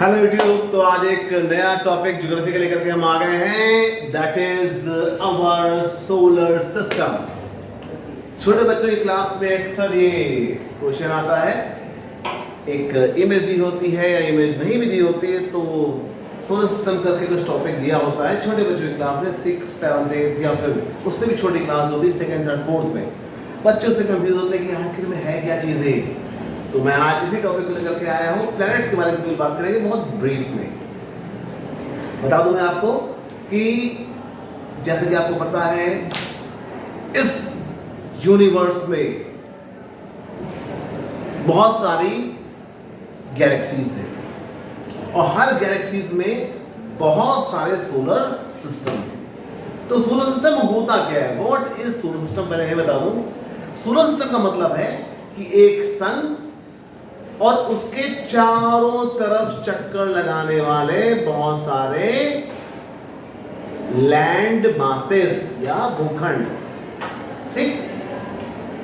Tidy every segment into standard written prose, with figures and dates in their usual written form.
Hello YouTube. तो आज एक नया टॉपिक ज्योग्राफी का लेकर के हम आ गए हैं, that is our solar system. छोटे बच्चों की क्लास में अक्सर ये क्वेश्चन आता है, एक इमेज दी होती है या इमेज नहीं भी दी होती है, तो सोलर सिस्टम करके कुछ टॉपिक दिया होता है छोटे बच्चों की क्लास में 6, 7, 8 या फिर उससे भी छोटी क्लास होती है 2nd, 3rd, 4th में। बच्चों से कंफ्यूज होते हैं कि आखिर में है क्या चीज़ है। तो मैं आज इसी टॉपिक को लेकर के आया हूँ, प्लैनेट्स के बारे में कुछ बात करेंगे बहुत ब्रीफ में। बता दूं मैं आपको कि जैसे कि आपको पता है इस यूनिवर्स में बहुत सारी गैलेक्सीज हैं और हर गैलेक्सीज में बहुत सारे सोलर सिस्टम हैं। तो सोलर सिस्टम होता क्या है, व्हाट इज सोलर सिस्टम, पहले ये बता दूं। सोलर सिस्टम का मतलब है कि एक सन और उसके चारों तरफ चक्कर लगाने वाले बहुत सारे लैंड मासेस या भूखंड, ठीक,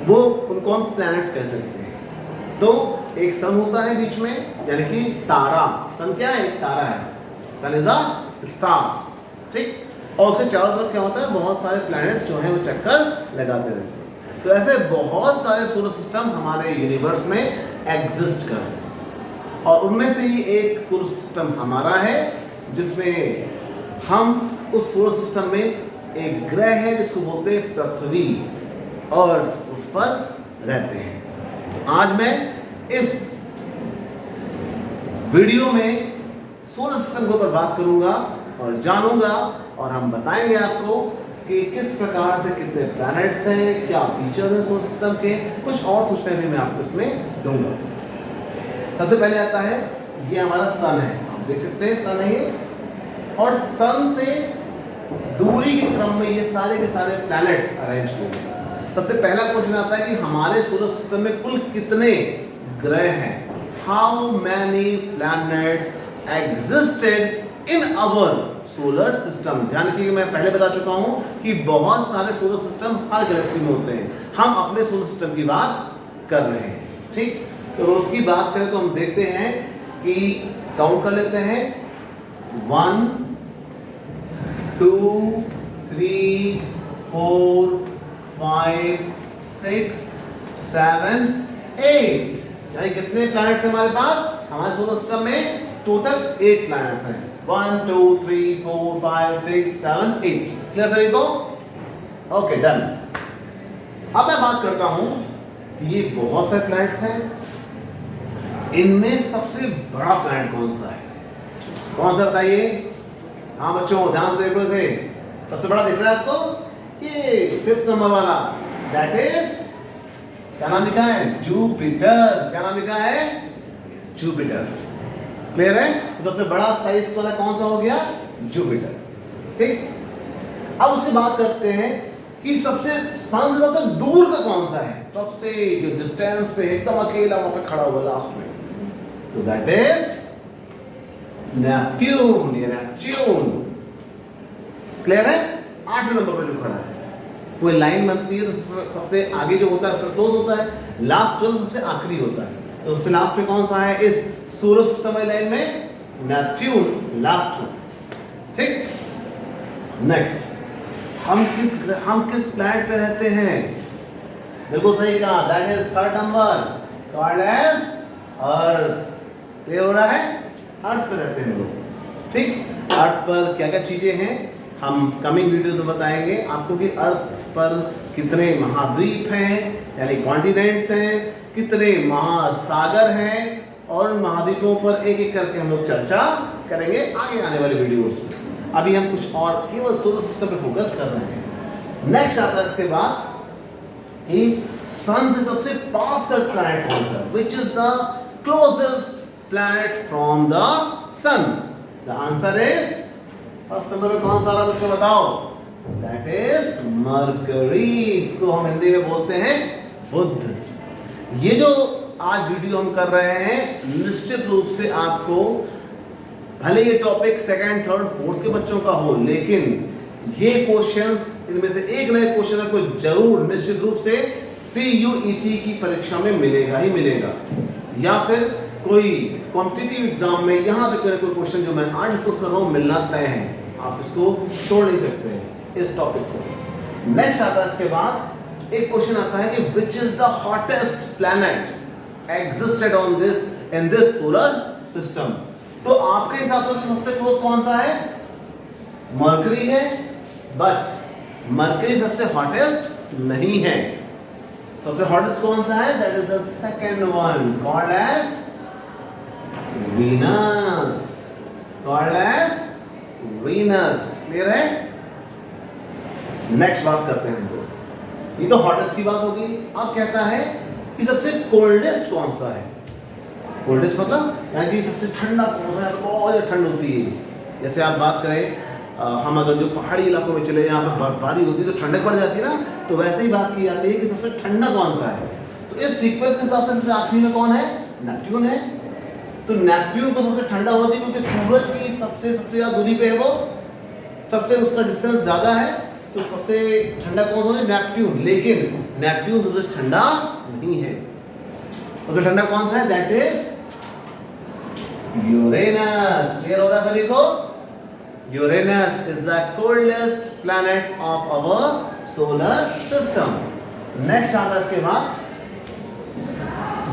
वो उनको हम प्लैनेट्स कह सकते हैं। तो एक सन होता है बीच में, यानी कि तारा। सन क्या है? एक तारा है, सन इज अ स्टार, ठीक। और उसके चारों तरफ क्या होता है? बहुत सारे प्लैनेट्स जो हैं वो चक्कर लगाते रहते हैं। तो ऐसे बहुत सारे सोलर सिस्टम हमारे यूनिवर्स में एग्जिस्ट करते हैं और उनमें से ही एक सोलर सिस्टम हमारा है, जिसमें हम उस सोलर सिस्टम में एक ग्रह है जिसको बोलते हैं पृथ्वी, अर्थ, उस पर रहते हैं। तो आज मैं इस वीडियो में सोलर सिस्टम के ऊपर बात करूंगा और जानूंगा, और हम बताएंगे आपको कि किस प्रकार से कितने प्लैनेट्स हैं, क्या फीचर्स हैं सोलर सिस्टम के, कुछ और सूचनाएं भी मैं आपको इसमें दूंगा। सबसे पहले आता है, ये हमारा सन है, आप देख सकते हैं सन है ये, और सन से दूरी के क्रम में ये सारे के सारे प्लैनेट्स अरेंज किए गए। सबसे पहला क्वेश्चन आता है कि हमारे सोलर सिस्टम में कुल कितने ग्रह हैं, how many planets existed in our solar system. ध्यान रखिए कि मैं पहले बता चुका हूं कि बहुत सारे सोलर सिस्टम हर गैलेक्सी में होते हैं, हम अपने सोलर सिस्टम की बात कर रहे हैं, ठीक। तो उसकी बात करें तो हम देखते हैं कि काउंट कर लेते हैं, 1, 2, 3, 4, 5, 6, 7, 8, यानी कितने प्लैनेट्स हैं हमारे पास? हमारे सोलर सिस्टम में टोटल 8 प्लैनेट्स हैं। 1, 2, 3, 4, 5, 6, 7, 8। क्लियर सभी को? Okay, done. अब मैं बात करता हूं कि ये बहुत सारे प्लैनेट्स हैं, इनमें सबसे बड़ा प्लैनेट कौन सा है? कौन सा बताइए? हाँ बच्चों, ध्यान से देखो इसे, सबसे बड़ा दिख रहा है आपको? ये 5th नंबर वाला, दैट इज, क्या नाम लिखा है? जुपिटर। क्या नाम लिखा है? जुपिटर। क्लियर है? तो सबसे बड़ा साइज वाला कौन सा हो गया? जुपिटर, ठीक। अब उसकी बात करते हैं कि सबसे सन से सबसे दूर का कौन सा है, सबसे जो डिस्टेंस पे एकदम अकेला वहां पे खड़ा हुआ लास्ट में, तो दैट इज नेपट्यून। ये नेपट्यून, क्लियर है? 8वें नंबर पे जो खड़ा है, कोई लाइन बनती है तो सबसे आगे जो होता है उसका क्लोज होता है, लास्ट जो सबसे आखिरी होता है, तो उससे लास्ट में कौन सा है इस सोलर सिस्टम वाली लाइन में? नेपट्यून, लास्ट वन, ठीक। नेक्स्ट, हम किस प्लैनेट पे रहते हैं? बिल्कुल सही कहा, that is 3rd number, called as Earth. Clear हो रहा है? अर्थ पे रहते हैं लोग, ठीक। अर्थ पर क्या क्या चीजें हैं हम कमिंग वीडियो में बताएंगे आपको, कि अर्थ पर कितने महाद्वीप हैं यानी कॉन्टिनेंट्स हैं, कितने महासागर हैं, और महाद्वीपों पर एक एक करके हम लोग चर्चा करेंगे आगे आने वाले वीडियोस में। अभी हम कुछ और केवल सोलर सिस्टम पे फोकस कर रहे हैं। नेक्स्ट आता है इसके बाद कि सन से सबसे पास का प्लैनेट कौन सा, which is the closest planet from the sun? The answer is, first number पे कौन सा रहा बच्चों बताओ? That is Mercury. इसको हम हिंदी में बोलते हैं बुध। ये जो आज वीडियो हम कर रहे हैं, निश्चित रूप से आपको, भले ये टॉपिक 2nd, 3rd, 4th के बच्चों का हो, लेकिन ये क्वेश्चंस, इनमें से एक नए क्वेश्चन आपको जरूर निश्चित रूप से CUET की परीक्षा में मिलेगा ही मिलेगा, या फिर कोई कॉम्पिटिटिव एग्जाम में यहाँ तक कोई क्वेश्चन जो मैं आज डिस्कस कर रहा हूँ मिलना तय है, आप इसको छोड़ नहीं सकते इस टॉपिक को। नेक्स्ट आता है इसके बाद एक क्वेश्चन आता है कि विच is the hottest planet existed on this in this solar system. तो आपके हिसाब से सबसे क्लोज कौन सा है? मरकरी है, बट मरकरी सबसे हॉटेस्ट नहीं है। सबसे हॉटेस्ट कौन सा है? That is the second one called as Venus, called as Venus. Clear है? नेक्स्ट बात करते हैं हम लोग, ये तो हॉटेस्ट की बात होगी। अब कहता है कि सबसे कोल्डेस्ट कौन सा है? कोल्डेस्ट मतलब यानी कि सबसे ठंडा कौन सा है? बहुत ज़्यादा ठंड होती है। जैसे आप बात करें हम अगर जो पहाड़ी इलाकों में चले, यहाँ पर बर्फबारी होती है तो ठंडक पड़ जाती है ना, तो वैसे ही बात की जाती है कि सबसे ठंडा कौन सा है। तो इस सीक्वेंस के हिसाब से सबसे आखिरी में कौन है? नेपट्यून है। तो नेपट्यून को सबसे ठंडा होना चाहिए क्योंकि सूरज की सबसे ज़्यादा दूरी पे है, वो सबसे उसका डिस्टेंस ज़्यादा है, तो सबसे ठंडा कौन है? नेपट्यून। लेकिन नेपट्यून सबसे ठंडा नहीं है। सबसे ठंडा कौन सा है? That is Uranus. क्लियर हो रहा है सभी को? Uranus is the coldest planet of our solar system. Next आता है इसके बाद,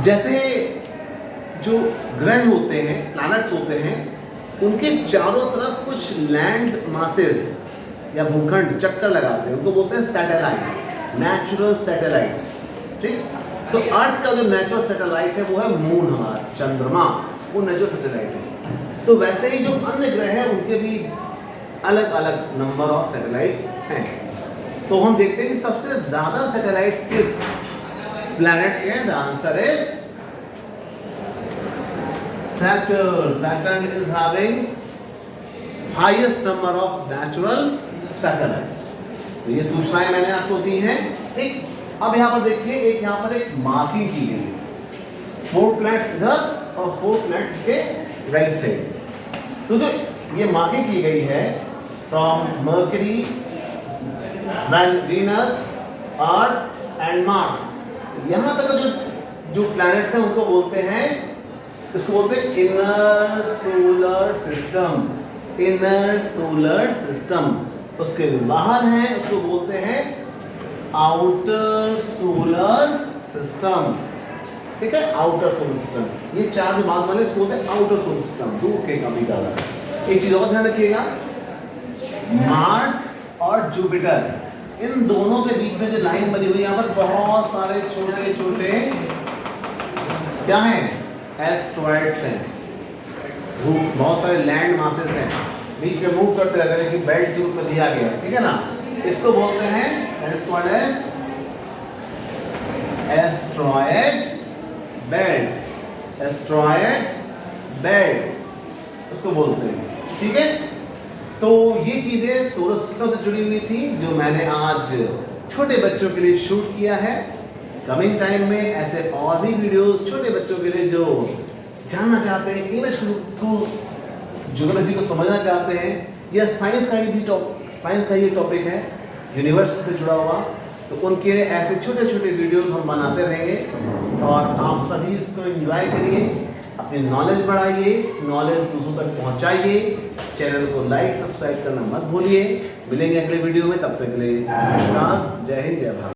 जैसे जो ग्रह होते हैं, प्लैनेट्स होते हैं, उनके चारों तरफ कुछ लैंड मासेस या भूखंड चक्कर लगाते हैं, उनको बोलते हैं सैटेलाइट्स, नेचुरल सैटेलाइट्स। ठीक? तो अर्थ का जो नेचुरल सैटेलाइट है वो है मून, हमारा चंद्रमा, वो नेचुरल सैटेलाइट है। तो वैसे ही जो अन्य ग्रह हैं उनके भी अलग अलग नंबर ऑफ सैटेलाइट्स हैं। तो हम देखते हैं कि सबसे ज्यादा सैटेलाइट्स किस प्लैनेट के हैं? The answer is Saturn. Saturn is having highest number of natural satellites. तो ये सूचनाएं मैंने आपको दी हैं। ठीक, अब यहाँ पर देखिए, एक यहाँ पर एक मार्किंग की गई है, 4 प्लैनेट्स इधर और 4 प्लैनेट्स के राइट साइड। तो जो ये मार्किंग की गई है from mercury, Venus, earth and Mars, यहाँ तक जो प्लैनेट्स हैं उनको बोलते हैं, इसको बोलते हैं inner solar system. Inner solar system. उसके बाहर है उसको बोलते हैं आउटर सोलर सिस्टम। ठीक है, आउटर सोलर सिस्टम। ये चार जो बात वाले इसको बोलते हैं आउटर सोलर सिस्टम, दूर के काफी ज्यादा। एक चीज और ध्यान रखिएगा, मार्स और जुपिटर, इन दोनों के बीच में जो लाइन बनी हुई है, यहाँ पर बहुत सारे छोटे छोटे क्या हैं? एस्ट्रॉइड्स हैं, बहुत सारे लैंड मासेस हैं, बीच में मूव करते रहते हैं, लेकिन बेल्ट के रूप में दिया गया है। ठीक है ना? इसको बोलते हैं एस्ट्रॉयड बेल्ट। एस्ट्रॉयड बेल्ट उसको बोलते हैं। ठीक है, तो ये चीजें सोलर सिस्टम से जुड़ी हुई थी जो मैंने आज छोटे बच्चों के लिए शूट किया है। कमिंग टाइम में ऐसे और भी वीडियोस छोटे बच्चों के लिए जो जानना चाहते हैं, इंग्लिश थ्रू ज्योग्राफी को समझना चाहते हैं, या साइंस का ये टॉपिक है यूनिवर्स से जुड़ा हुआ, तो उनके ऐसे छोटे छोटे वीडियोस हम बनाते रहेंगे। और आप सभी इसको एंजॉय करिए, अपनी नॉलेज बढ़ाइए, नॉलेज दूसरों तक पहुंचाइए। चैनल को लाइक सब्सक्राइब करना मत भूलिए। मिलेंगे अगले वीडियो में, तब तक के लिए नमस्कार, जय हिंद, जय भारत।